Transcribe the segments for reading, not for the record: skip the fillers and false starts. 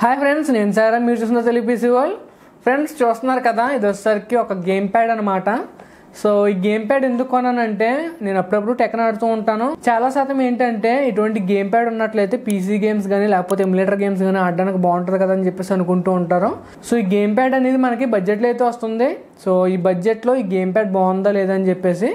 Hi friends, నేను సారా. మీరు చూస్తున్న తెలుగు పీసీ వరల్డ్. ఫ్రెండ్స్ చూస్తున్నారు కదా, ఇది వచ్చేసరికి ఒక గేమ్ ప్యాడ్ అనమాట. సో ఈ గేమ్ ప్యాడ్ ఎందుకు కొన్నానంటే, నేను అప్పుడప్పుడు టెక్న ఆడుతూ ఉంటాను. చాలా శాతం ఏంటంటే ఇటువంటి గేమ్ ప్యాడ్ ఉన్నట్లయితే పీసీ గేమ్స్ కానీ లేకపోతే ఎమ్యులేటర్ గేమ్స్ కానీ ఆడడానికి బాగుంటుంది కదా అని చెప్పేసి అనుకుంటూ ఉంటారు. సో ఈ గేమ్ ప్యాడ్ అనేది మనకి బడ్జెట్లో అయితే వస్తుంది. సో ఈ బడ్జెట్లో ఈ గేమ్ ప్యాడ్ బాగుందా లేదా అని చెప్పేసి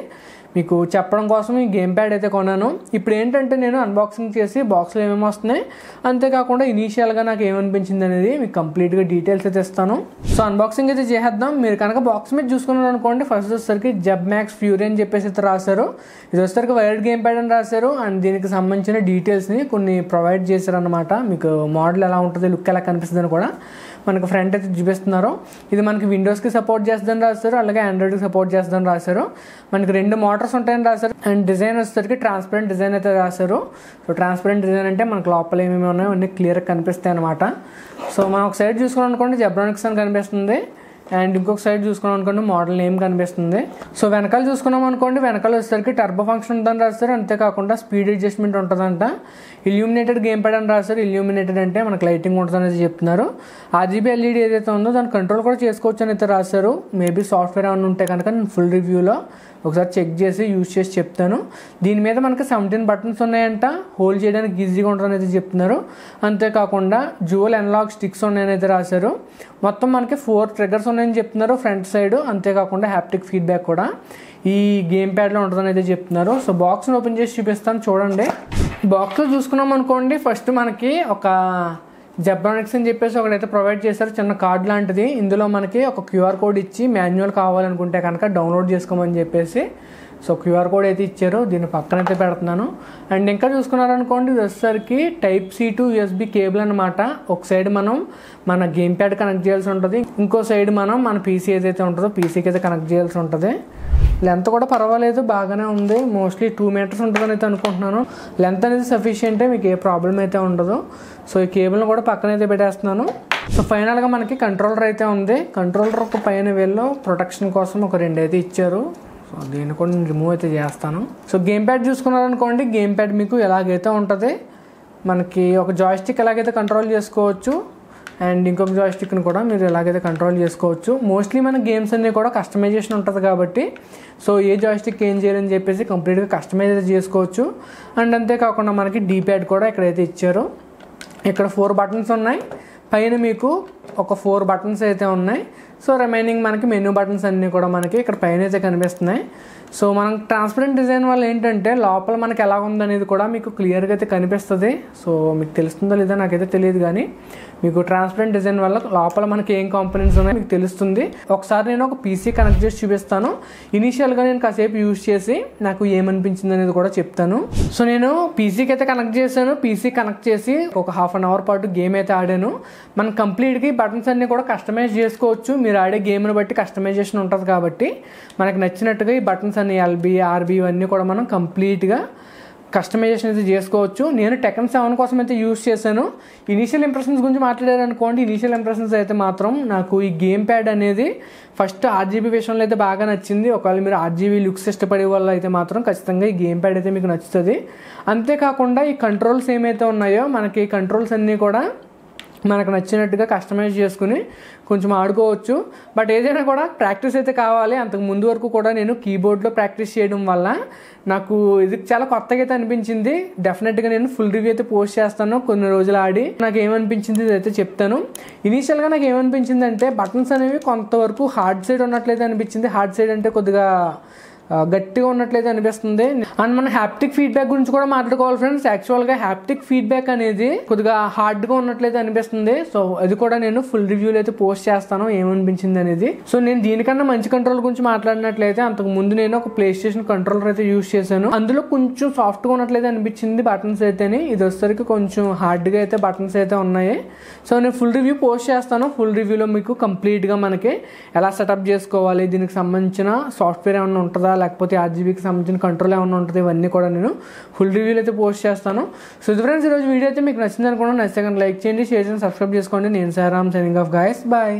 మీకు చెప్పడం కోసం ఈ గేమ్ ప్యాడ్ అయితే కొన్నాను. ఇప్పుడు ఏంటంటే నేను అన్బాక్సింగ్ చేసి బాక్స్లో ఏమేమి వస్తున్నాయి, అంతేకాకుండా ఇనీషియల్గా నాకు ఏమనిపించింది అనేది మీకు కంప్లీట్గా డీటెయిల్స్ అయితే ఇస్తాను. సో అన్బాక్సింగ్ అయితే చేసేద్దాం. మీరు కనుక బాక్స్ మీద చూసుకున్నారు అనుకోండి, ఫస్ట్ వచ్చేసరికి జబ్ మ్యాక్స్ ఫ్యూరీ అని చెప్పేసి అయితే రాశారు. ఇది వచ్చేసరికి వైర్డ్ గేమ్ ప్యాడ్ అని రాశారు. అండ్ దీనికి సంబంధించిన డీటెయిల్స్ని కొన్ని ప్రొవైడ్ చేశారు అనమాట. మీకు మోడల్ ఎలా ఉంటుంది, లుక్ ఎలా కనిపిస్తుంది అని కూడా మనకు ఫ్రంట్ అయితే చూపిస్తున్నారు. ఇది మనకి విండోస్కి సపోర్ట్ చేస్తుందని రాశారు, అలాగే ఆండ్రాయిడ్కి సపోర్ట్ చేస్తుందని రాశారు. మనకి 2 మోటార్స్ ఉంటాయని రాశారు. అండ్ డిజైన్ వచ్చేసరికి ట్రాన్స్పరెంట్ డిజైన్ అయితే రాశారు. సో ట్రాన్స్పరెంట్ డిజైన్ అంటే మనకు లోపల ఏమేమి ఉన్నాయో అన్నీ క్లియర్గా కనిపిస్తాయి అనమాట. సో మనం ఒక సైడ్ చూసుకున్నాం అనుకోండి, జెబ్రానిక్స్ అని కనిపిస్తుంది. అండ్ ఇంకొక సైడ్ చూసుకున్నాం అనుకోండి, మోడల్ నేమ్ కనిపిస్తుంది. సో వెనకాల చూసుకున్నాం అనుకోండి, వెనకాల వచ్చేసరికి టర్బో ఫంక్షన్ ఉందని రాస్తారు. అంతేకాకుండా స్పీడ్ అడ్జస్ట్మెంట్ ఉంటుందంట. ఇల్యూమినేటెడ్ గేమ్ ప్యాడ్ అని రాస్తారు. ఇల్యూమినేటెడ్ అంటే మనకు లైటింగ్ ఉంటుంది అనేది చెప్తున్నారు. RGB LED ఏదైతే ఉందో దాన్ని కంట్రోల్ కూడా చేసుకోవచ్చు అని అయితే రాశారు. మేబీ సాఫ్ట్వేర్ ఏమైనా ఉంటే కనుక నేను ఫుల్ రివ్యూలో ఒకసారి చెక్ చేసి యూజ్ చేసి చెప్తాను. దీని మీద మనకి 17 బటన్స్ ఉన్నాయంట. హోల్డ్ చేయడానికి ఈజీగా ఉంటుందని అయితే చెప్తున్నారు. అంతేకాకుండా డ్యూయల్ అనలాగ్ స్టిక్స్ ఉన్నాయని అయితే రాశారు. మొత్తం మనకి 4 ట్రిగ్గర్స్ ఉన్నాయని చెప్తున్నారు ఫ్రంట్ సైడ్. అంతేకాకుండా హ్యాప్టిక్ ఫీడ్బ్యాక్ కూడా ఈ గేమ్ ప్యాడ్లో ఉంటుందని అయితే చెప్తున్నారు. సో బాక్స్ని ఓపెన్ చేసి చూపిస్తాను, చూడండి. బాక్స్లో చూసుకున్నాం అనుకోండి, ఫస్ట్ మనకి ఒక జెబ్రానిక్స్ అని చెప్పేసి ఒకటైతే ప్రొవైడ్ చేశారు, చిన్న కార్డ్ లాంటిది. ఇందులో మనకి ఒక QR కోడ్ ఇచ్చి మాన్యువల్ కావాలనుకుంటే కనుక డౌన్లోడ్ చేసుకోమని చెప్పేసి సో QR కోడ్ అయితే ఇచ్చారు. దీన్ని పక్కన అయితే పెడుతున్నాను. అండ్ ఇంకా చూసుకున్నారనుకోండి, ఇది వచ్చేసరికి Type-C to USB కేబుల్ అనమాట. ఒక సైడ్ మనం మన గేమ్ ప్యాడ్ కనెక్ట్ చేయాల్సి ఉంటుంది, ఇంకో సైడ్ మనం మన PC ఏదైతే ఉంటుందో PCకి అయితే కనెక్ట్ చేయాల్సి ఉంటుంది. లెంత్ కూడా పర్వాలేదు, బాగానే ఉంది. మోస్ట్లీ 2 మీటర్స్ ఉంటుందని అయితే అనుకుంటున్నాను. లెంత్ అనేది సఫిషియెంటే, మీకు ఏ ప్రాబ్లం అయితే ఉండదు. సో ఈ కేబుల్ని కూడా పక్కన అయితే పెట్టేస్తున్నాను. సో ఫైనల్గా మనకి కంట్రోలర్ అయితే ఉంది. కంట్రోలర్ ఒక పైన వేల్లో ప్రొటెక్షన్ కోసం ఒక 2 అయితే ఇచ్చారు. సో దీన్ని కూడా నేను రిమూవ్ అయితే చేస్తాను. సో గేమ్ ప్యాడ్ చూసుకున్నారనుకోండి, గేమ్ ప్యాడ్ మీకు ఎలాగైతే ఉంటుంది, మనకి ఒక జాయ్స్టిక్ ఎలాగైతే కంట్రోల్ చేసుకోవచ్చు, అండ్ ఇంకొక జాయ్స్టిక్ని కూడా మీరు ఎలాగైతే కంట్రోల్ చేసుకోవచ్చు. మోస్ట్లీ మన గేమ్స్ అన్నీ కూడా కస్టమైజేషన్ ఉంటుంది కాబట్టి సో ఏ జాయ్స్టిక్ ఏం చేయాలని చెప్పేసి కంప్లీట్గా కస్టమైజ్ అయితే చేసుకోవచ్చు. అండ్ అంతేకాకుండా మనకి డీ ప్యాడ్ కూడా ఇక్కడైతే ఇచ్చారు. ఇక్కడ 4 బటన్స్ ఉన్నాయి, పైన మీకు ఒక 4 బటన్స్ అయితే ఉన్నాయి. సో రిమైనింగ్ మనకి మెనూ బటన్స్ అన్నీ కూడా మనకి ఇక్కడ పైన అయితే కనిపిస్తున్నాయి. సో మనం ట్రాన్స్పరెంట్ డిజైన్ వల్ల ఏంటంటే లోపల మనకి ఎలా ఉందనేది కూడా మీకు క్లియర్గా అయితే కనిపిస్తుంది. సో మీకు తెలుస్తుందో లేదో నాకైతే తెలియదు, కానీ మీకు ట్రాన్స్పరెంట్ డిజైన్ వల్ల లోపల మనకి ఏం కాంపోనెంట్స్ ఉన్నాయో మీకు తెలుస్తుంది. ఒకసారి నేను ఒక PC కనెక్ట్ చేసి చూపిస్తాను. ఇనీషియల్గా నేను కాసేపు యూజ్ చేసి నాకు ఏమనిపించింది అనేది కూడా చెప్తాను. సో నేను PCకి అయితే కనెక్ట్ చేశాను. PC కనెక్ట్ చేసి ఒక ½ అన్ అవర్ పాటు గేమ్ అయితే ఆడాను. మనం కంప్లీట్గా బటన్స్ అన్నీ కూడా కస్టమైజ్ చేసుకోవచ్చు. మీరు ఆడే గేమ్ని బట్టి కస్టమైజేషన్ ఉంటుంది కాబట్టి మనకు నచ్చినట్టుగా ఈ బటన్స్ అన్ని LB, RB ఇవన్నీ కూడా మనం కంప్లీట్గా కస్టమైజేషన్ అయితే చేసుకోవచ్చు. నేను టెక్న 7 కోసం అయితే యూజ్ చేశాను. ఇనీషియల్ ఇంప్రెషన్స్ గురించి మాట్లాడారనుకోండి, ఇనీషియల్ ఇంప్రెషన్స్ అయితే మాత్రం నాకు ఈ గేమ్ ప్యాడ్ అనేది ఫస్ట్ RGB విషయంలో అయితే బాగా నచ్చింది. ఒకవేళ మీరు RGB లుక్స్ ఇష్టపడే వాళ్ళు అయితే మాత్రం ఖచ్చితంగా ఈ గేమ్ ప్యాడ్ అయితే మీకు నచ్చుతుంది. అంతేకాకుండా ఈ కంట్రోల్స్ ఏమైతే ఉన్నాయో మనకి ఈ కంట్రోల్స్ అన్నీ కూడా మనకు నచ్చినట్టుగా కస్టమైజ్ చేసుకుని కొంచెం ఆడుకోవచ్చు. బట్ ఏదైనా కూడా ప్రాక్టీస్ అయితే కావాలి. అంతకు ముందు వరకు కూడా నేను కీబోర్డ్లో ప్రాక్టీస్ చేయడం వల్ల నాకు ఇది చాలా కొత్తగా అయితే అనిపించింది. డెఫినెట్గా నేను ఫుల్ రివ్యూ అయితే పోస్ట్ చేస్తాను కొన్ని రోజులు ఆడి. నాకు ఏమనిపించింది ఇదైతే చెప్తాను. ఇనీషియల్గా నాకు ఏమనిపించింది అంటే బటన్స్ అనేవి కొంతవరకు హార్డ్ సైడ్ ఉన్నట్లయితే అనిపించింది. హార్డ్ సైడ్ అంటే కొద్దిగా గట్టిగా ఉన్నట్లయితే అనిపిస్తుంది. అండ్ మనం హ్యాప్టిక్ ఫీడ్బ్యాక్ గురించి కూడా మాట్లాడుకోవాలి ఫ్రెండ్స్. యాక్చువల్గా హ్యాప్టిక్ ఫీడ్బ్యాక్ అనేది కొద్దిగా హార్డ్గా ఉన్నట్లయితే అనిపిస్తుంది. సో అది కూడా నేను ఫుల్ రివ్యూలో అయితే పోస్ట్ చేస్తాను ఏమనిపించింది అనేది. సో నేను దీనికన్నా మంచి కంట్రోల్ గురించి మాట్లాడినట్లయితే అంతకు ముందు నేను ఒక PlayStation కంట్రోలర్ అయితే యూజ్ చేశాను. అందులో కొంచెం సాఫ్ట్గా ఉన్నట్లయితే అనిపించింది బటన్స్ అయితేనే. ఇది వచ్చేసరికి కొంచెం హార్డ్గా అయితే బటన్స్ అయితే ఉన్నాయి. సో నేను ఫుల్ రివ్యూ పోస్ట్ చేస్తాను. ఫుల్ రివ్యూలో మీకు కంప్లీట్గా మనకి ఎలా సెటప్ చేసుకోవాలి, దీనికి సంబంధించిన సాఫ్ట్వేర్ ఏమైనా ఉంటుందా, లేకపోతే RGBకి సంబంధించిన కంట్రోల్ ఏమైనా ఉంటుంది, ఇవన్నీ కూడా నేను ఫుల్ రివ్యూలో అయితే పోస్ట్ చేస్తాను. సో ఇది ఫ్రెండ్స్, ఈరోజు వీడియో అయితే మీకు నచ్చింది అనుకోండి. నచ్చితే కనుక లైక్ చేయండి, షేర్ చేయండి, సబ్స్క్రైబ్ చేసుకోండి. నేను సారామ్, సైనింగ్ ఆఫ్ గైస్, బాయ్.